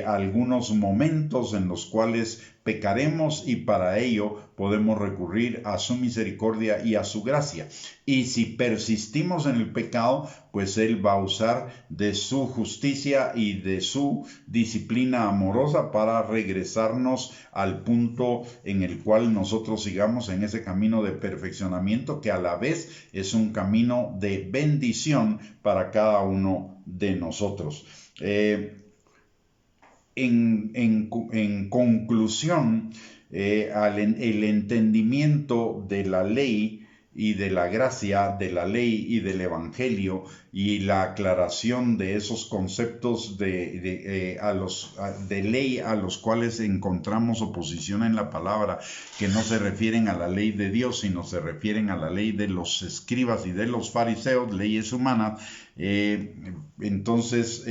algunos momentos en los cuales pecaremos, y para ello podemos recurrir a su misericordia y a su gracia. Y si persistimos en el pecado, pues Él va a usar de su justicia y de su disciplina amorosa para regresarnos al punto en el cual nosotros sigamos en ese camino de perfeccionamiento, que a la vez es un camino de bendición para cada uno de nosotros. En conclusión, el entendimiento de la ley y de la gracia, de la ley y del evangelio, y la aclaración de esos conceptos de ley a los cuales encontramos oposición en la palabra, que no se refieren a la ley de Dios, sino se refieren a la ley de los escribas y de los fariseos, leyes humanas. Entonces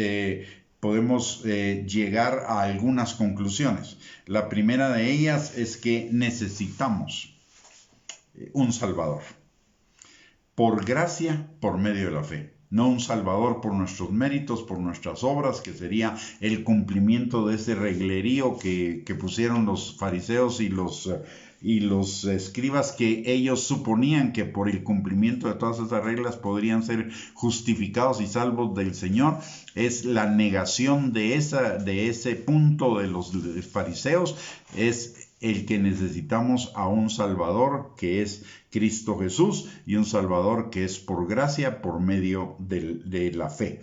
podemos llegar a algunas conclusiones. La primera de ellas es que necesitamos un Salvador, por gracia, por medio de la fe. No un Salvador por nuestros méritos, por nuestras obras, que sería el cumplimiento de ese reglerío que pusieron los fariseos y los escribas, que ellos suponían que por el cumplimiento de todas esas reglas podrían ser justificados y salvos del Señor. Es la negación de ese punto de los fariseos, es el que necesitamos a un Salvador, que es Cristo Jesús, y un Salvador que es por gracia, por medio de la fe.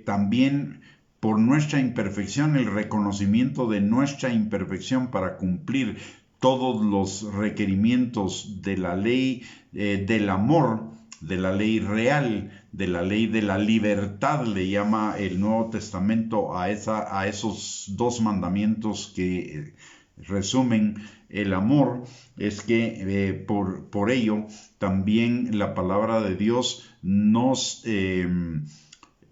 También por nuestra imperfección, el reconocimiento de nuestra imperfección para cumplir todos los requerimientos de la ley del amor, de la ley real, de la ley de la libertad, le llama el Nuevo Testamento a esos dos mandamientos que resumen el amor. Es que por ello también la palabra de Dios nos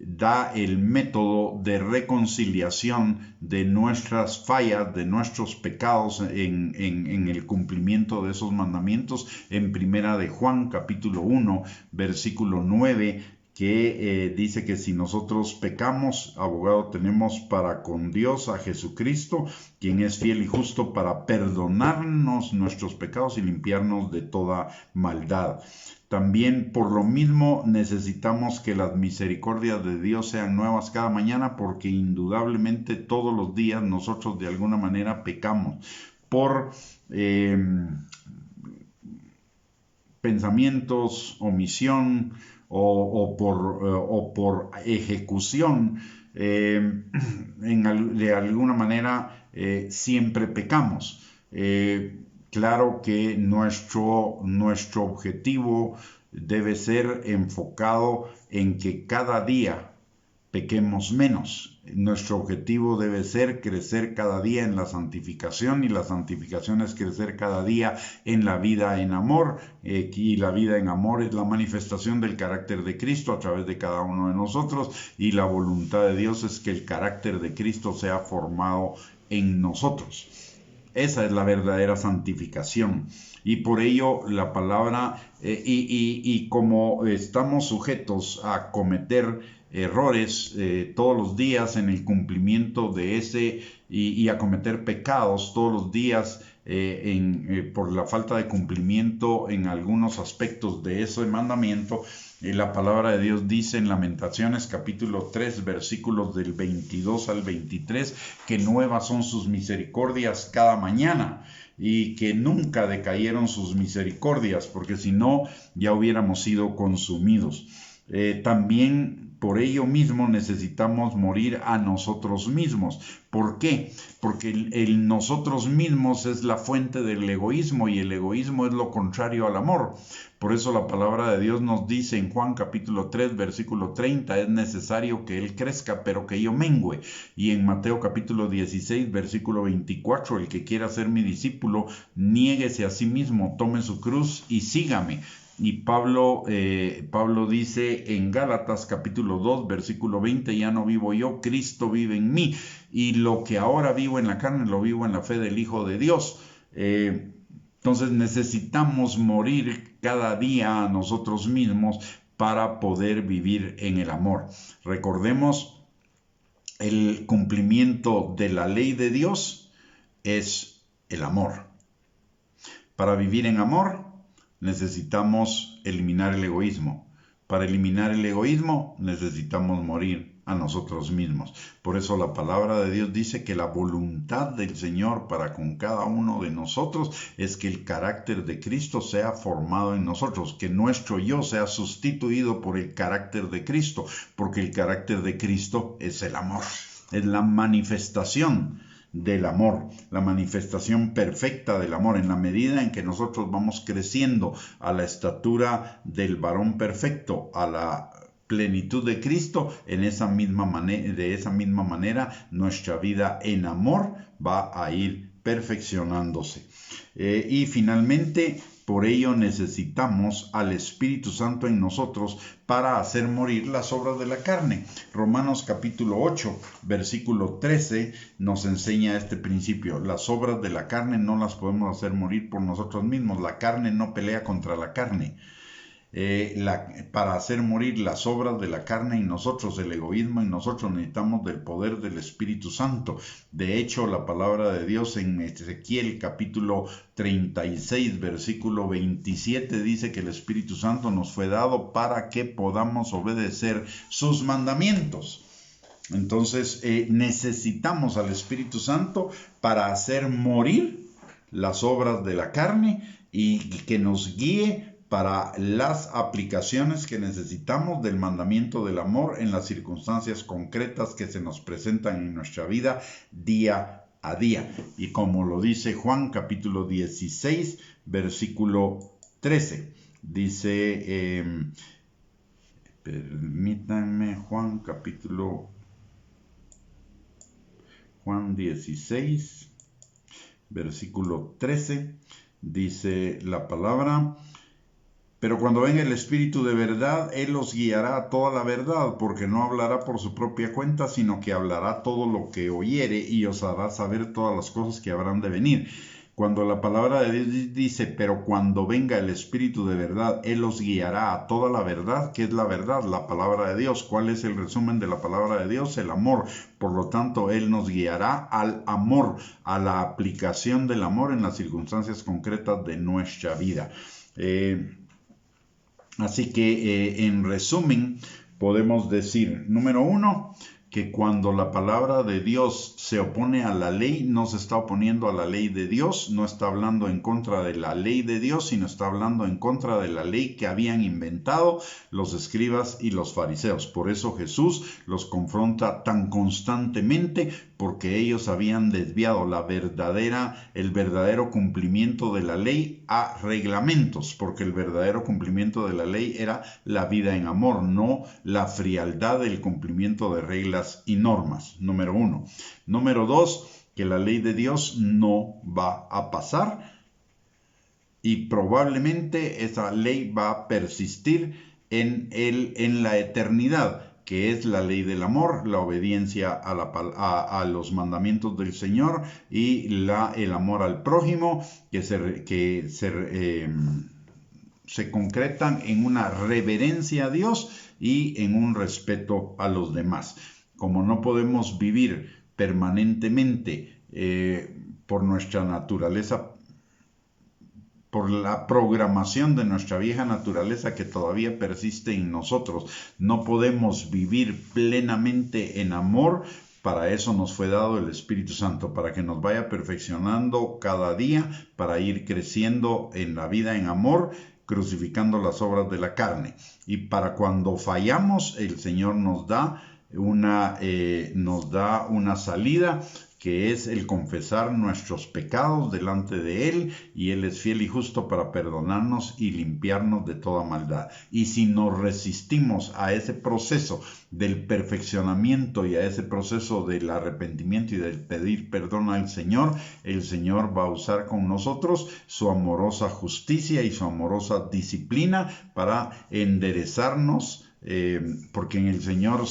da el método de reconciliación de nuestras fallas, de nuestros pecados en el cumplimiento de esos mandamientos, en Primera de Juan capítulo 1 versículo 9, que dice que si nosotros pecamos, abogado tenemos para con Dios a Jesucristo, quien es fiel y justo para perdonarnos nuestros pecados y limpiarnos de toda maldad. También por lo mismo necesitamos que las misericordias de Dios sean nuevas cada mañana, porque indudablemente todos los días nosotros de alguna manera pecamos por pensamientos, omisión, o por ejecución. De alguna manera siempre pecamos. Claro que nuestro objetivo debe ser enfocado en que cada día pequemos menos. Nuestro objetivo debe ser crecer cada día en la santificación, y la santificación es crecer cada día en la vida en amor, y la vida en amor es la manifestación del carácter de Cristo a través de cada uno de nosotros, y la voluntad de Dios es que el carácter de Cristo sea formado en nosotros. Esa es la verdadera santificación. Y por ello la palabra, y como estamos sujetos a cometer errores todos los días en el cumplimiento de ese, y a cometer pecados todos los días por la falta de cumplimiento en algunos aspectos de ese mandamiento, la palabra de Dios dice en Lamentaciones capítulo 3 versículos del 22 al 23 que nuevas son sus misericordias cada mañana, y que nunca decayeron sus misericordias, porque si no ya hubiéramos sido consumidos. También por ello mismo necesitamos morir a nosotros mismos. ¿Por qué? Porque el nosotros mismos es la fuente del egoísmo, y el egoísmo es lo contrario al amor. Por eso la palabra de Dios nos dice en Juan capítulo 3 versículo 30, es necesario que Él crezca, pero que yo mengüe. Y en Mateo capítulo 16 versículo 24, el que quiera ser mi discípulo, niéguese a sí mismo, tome su cruz y sígame. Y Pablo dice en Gálatas capítulo 2 versículo 20, ya no vivo yo, Cristo vive en mí, y lo que ahora vivo en la carne lo vivo en la fe del Hijo de Dios. Entonces necesitamos morir cada día a nosotros mismos para poder vivir en el amor. Recordemos, el cumplimiento de la ley de Dios es el amor. Para vivir en amor necesitamos eliminar el egoísmo. Para eliminar el egoísmo necesitamos morir a nosotros mismos. Por eso la palabra de Dios dice que la voluntad del Señor para con cada uno de nosotros es que el carácter de Cristo sea formado en nosotros, que nuestro yo sea sustituido por el carácter de Cristo, porque el carácter de Cristo es el amor, es la manifestación del amor, la manifestación perfecta del amor. En la medida en que nosotros vamos creciendo a la estatura del varón perfecto, a la plenitud de Cristo, de esa misma manera nuestra vida en amor va a ir perfeccionándose. Y finalmente, por ello necesitamos al Espíritu Santo en nosotros para hacer morir las obras de la carne. Romanos capítulo 8, versículo 13 nos enseña este principio. Las obras de la carne no las podemos hacer morir por nosotros mismos. La carne no pelea contra la carne. Para hacer morir las obras de la carne en nosotros, el egoísmo en nosotros, necesitamos del poder del Espíritu Santo. De hecho, la palabra de Dios en Ezequiel capítulo 36 versículo 27 dice que el Espíritu Santo nos fue dado para que podamos obedecer sus mandamientos. Entonces necesitamos al Espíritu Santo para hacer morir las obras de la carne y que nos guíe para las aplicaciones que necesitamos del mandamiento del amor en las circunstancias concretas que se nos presentan en nuestra vida día a día. Y como lo dice Juan capítulo 16, versículo 13, dice, permítanme, Juan 16, versículo 13, dice la palabra: pero cuando venga el Espíritu de verdad, Él os guiará a toda la verdad, porque no hablará por su propia cuenta, sino que hablará todo lo que oyere y os hará saber todas las cosas que habrán de venir. Cuando la palabra de Dios dice, pero cuando venga el Espíritu de verdad, Él os guiará a toda la verdad. ¿Qué es la verdad? La palabra de Dios. ¿Cuál es el resumen de la palabra de Dios? El amor. Por lo tanto, Él nos guiará al amor, a la aplicación del amor en las circunstancias concretas de nuestra vida. Así que, en resumen, podemos decir, número 1, que cuando la palabra de Dios se opone a la ley, no se está oponiendo a la ley de Dios, no está hablando en contra de la ley de Dios, sino está hablando en contra de la ley que habían inventado los escribas y los fariseos. Por eso Jesús los confronta tan constantemente, porque ellos habían desviado el verdadero cumplimiento de la ley a reglamentos, porque el verdadero cumplimiento de la ley era la vida en amor, no la frialdad del cumplimiento de reglas y normas, número 1. Número 2, que la ley de Dios no va a pasar y probablemente esa ley va a persistir en la eternidad, que es la ley del amor, la obediencia a los mandamientos del Señor y el amor al prójimo, que se concretan en una reverencia a Dios y en un respeto a los demás. Como no podemos vivir permanentemente por nuestra naturaleza, por la programación de nuestra vieja naturaleza que todavía persiste en nosotros, no podemos vivir plenamente en amor. Para eso nos fue dado el Espíritu Santo, para que nos vaya perfeccionando cada día, para ir creciendo en la vida en amor, crucificando las obras de la carne. Y para cuando fallamos, el Señor nos da una salida, que es el confesar nuestros pecados delante de Él, y Él es fiel y justo para perdonarnos y limpiarnos de toda maldad. Y si nos resistimos a ese proceso del perfeccionamiento y a ese proceso del arrepentimiento y del pedir perdón al Señor, el Señor va a usar con nosotros su amorosa justicia y su amorosa disciplina para enderezarnos, porque en el Señor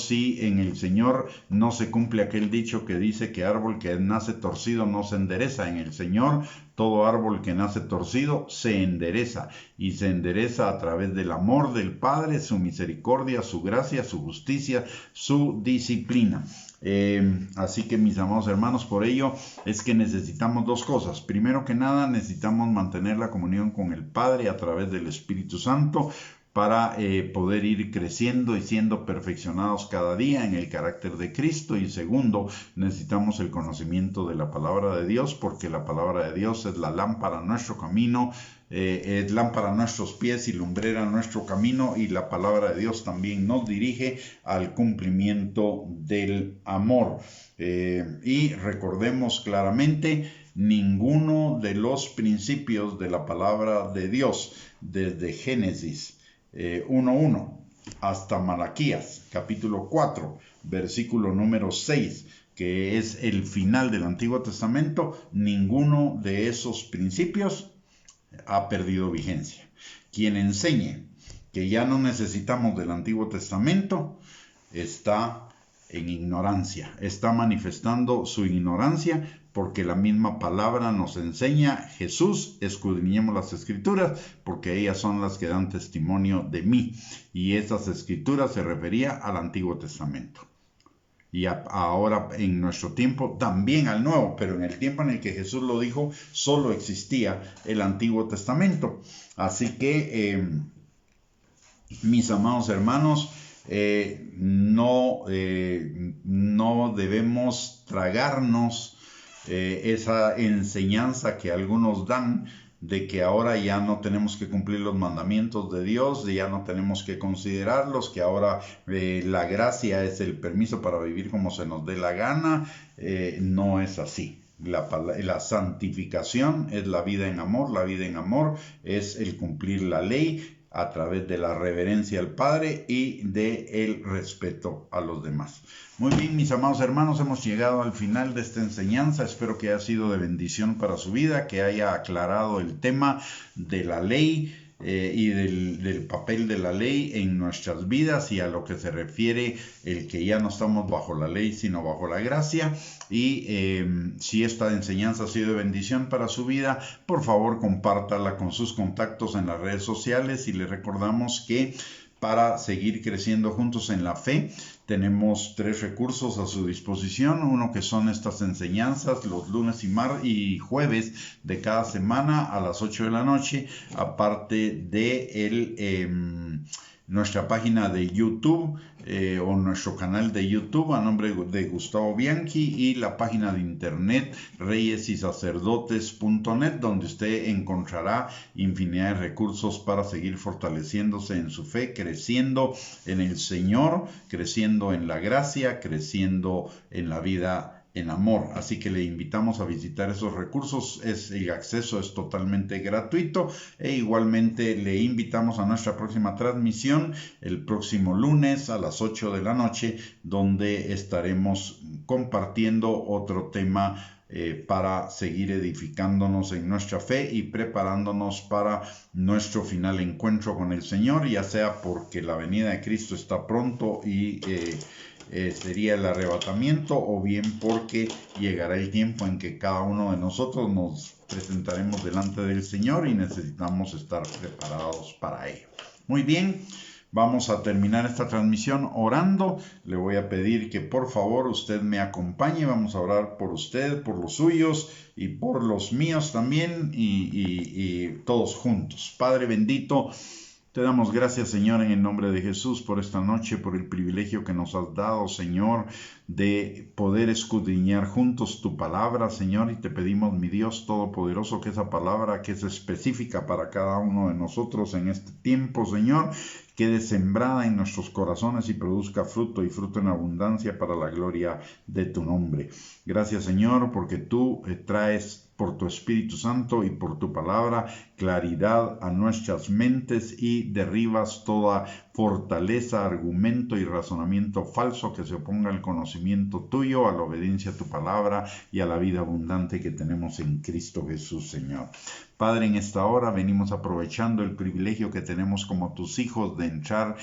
no se cumple aquel dicho que dice que árbol que nace torcido no se endereza. En el Señor todo árbol que nace torcido se endereza, y se endereza a través del amor del Padre, su misericordia, su gracia, su justicia, su disciplina. Así que, mis amados hermanos, por ello es que necesitamos dos cosas. Primero que nada, necesitamos mantener la comunión con el Padre a través del Espíritu Santo, para poder ir creciendo y siendo perfeccionados cada día en el carácter de Cristo. Y segundo, necesitamos el conocimiento de la palabra de Dios, porque la palabra de Dios es la lámpara a nuestro camino, es lámpara a nuestros pies y lumbrera a nuestro camino, y la palabra de Dios también nos dirige al cumplimiento del amor. Y recordemos claramente, ninguno de los principios de la palabra de Dios, desde Génesis 1:1 hasta Malaquías capítulo 4 versículo número 6, que es el final del Antiguo Testamento, ninguno de esos principios ha perdido vigencia. Quien enseñe que ya no necesitamos del Antiguo Testamento está en ignorancia, está manifestando su ignorancia, porque la misma palabra nos enseña: Jesús, escudriñemos las Escrituras, porque ellas son las que dan testimonio de mí. Y esas Escrituras se refería al Antiguo Testamento. Y ahora en nuestro tiempo también al Nuevo, pero en el tiempo en el que Jesús lo dijo, solo existía el Antiguo Testamento. Así que, mis amados hermanos, no debemos tragarnos esa enseñanza que algunos dan, de que ahora ya no tenemos que cumplir los mandamientos de Dios, de ya no tenemos que considerarlos, que ahora la gracia es el permiso para vivir como se nos dé la gana. No es así. La santificación es la vida en amor. La vida en amor es el cumplir la ley a través de la reverencia al Padre y del respeto a los demás. Muy bien, mis amados hermanos, hemos llegado al final de esta enseñanza. Espero que haya sido de bendición para su vida, que haya aclarado el tema de la ley y del papel de la ley en nuestras vidas, y a lo que se refiere el que ya no estamos bajo la ley sino bajo la gracia. Y si esta enseñanza ha sido de bendición para su vida, por favor compártala con sus contactos en las redes sociales, y les recordamos que para seguir creciendo juntos en la fe, tenemos 3 recursos a su disposición. Uno que son estas enseñanzas los lunes y jueves de cada semana a las 8 de la noche, aparte de nuestra página de YouTube o nuestro canal de YouTube a nombre de Gustavo Bianchi y la página de internet reyesysacerdotes.net, donde usted encontrará infinidad de recursos para seguir fortaleciéndose en su fe, creciendo en el Señor, creciendo en la gracia, creciendo en la vida en amor. Así que le invitamos a visitar esos recursos. El acceso es totalmente gratuito e igualmente le invitamos a nuestra próxima transmisión el próximo lunes a las 8 de la noche, donde estaremos compartiendo otro tema para seguir edificándonos en nuestra fe y preparándonos para nuestro final encuentro con el Señor, ya sea porque la venida de Cristo está pronto y sería el arrebatamiento, o bien porque llegará el tiempo en que cada uno de nosotros nos presentaremos delante del Señor y necesitamos estar preparados para ello. Muy bien, vamos a terminar esta transmisión orando. Le voy a pedir que por favor usted me acompañe. Vamos a orar por usted, por los suyos y por los míos también, y todos juntos. Padre bendito, te damos gracias, Señor, en el nombre de Jesús, por esta noche, por el privilegio que nos has dado, Señor, de poder escudriñar juntos tu palabra, Señor, y te pedimos, mi Dios Todopoderoso, que esa palabra que es específica para cada uno de nosotros en este tiempo, Señor, quede sembrada en nuestros corazones y produzca fruto, y fruto en abundancia para la gloria de tu nombre. Gracias, Señor, porque tú traes por tu Espíritu Santo y por tu palabra claridad a nuestras mentes y derribas toda fortaleza, argumento y razonamiento falso que se oponga al conocimiento tuyo, a la obediencia a tu palabra y a la vida abundante que tenemos en Cristo Jesús, Señor. Padre, en esta hora venimos aprovechando el privilegio que tenemos como tus hijos de entrar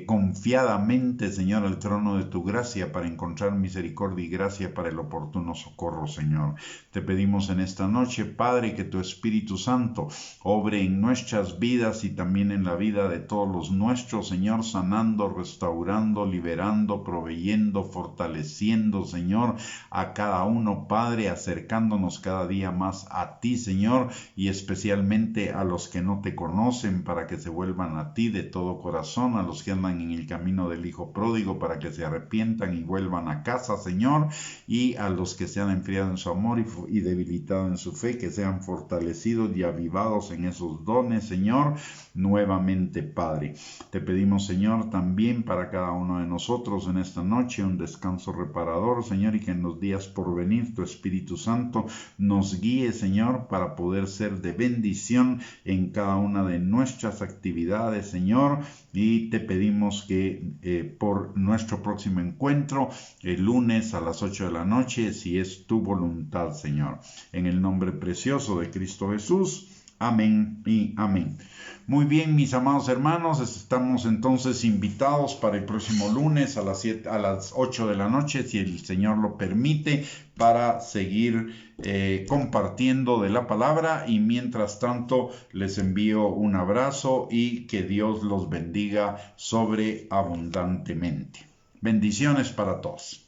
confiadamente, Señor, al trono de tu gracia para encontrar misericordia y gracia para el oportuno socorro, Señor. Te pedimos en esta noche, Padre, que tu Espíritu Santo obre en nuestras vidas y también en la vida de todos los nuestros, Señor, sanando, restaurando, liberando, proveyendo, fortaleciendo, Señor, a cada uno, Padre, acercándonos cada día más a ti, Señor, y especialmente a los que no te conocen, para que se vuelvan a ti de todo corazón, a los que andan en el camino del Hijo Pródigo, para que se arrepientan y vuelvan a casa, Señor, y a los que se han enfriado en su amor y debilitado en su fe, que sean fortalecidos y avivados en esos dones, Señor, nuevamente, Padre. Te pedimos, Señor, también para cada uno de nosotros en esta noche un descanso reparador, Señor, y que en los días por venir tu Espíritu Santo nos guíe, Señor, para poder ser de bendición en cada una de nuestras actividades, Señor, y te pedimos que por nuestro próximo encuentro, el lunes a las 8 de la noche, si es tu voluntad, Señor. En el nombre precioso de Cristo Jesús. Amén y amén. Muy bien, mis amados hermanos, estamos entonces invitados para el próximo lunes a las 8 de la noche, si el Señor lo permite, para seguir compartiendo de la palabra, y mientras tanto les envío un abrazo y que Dios los bendiga sobreabundantemente. Bendiciones para todos.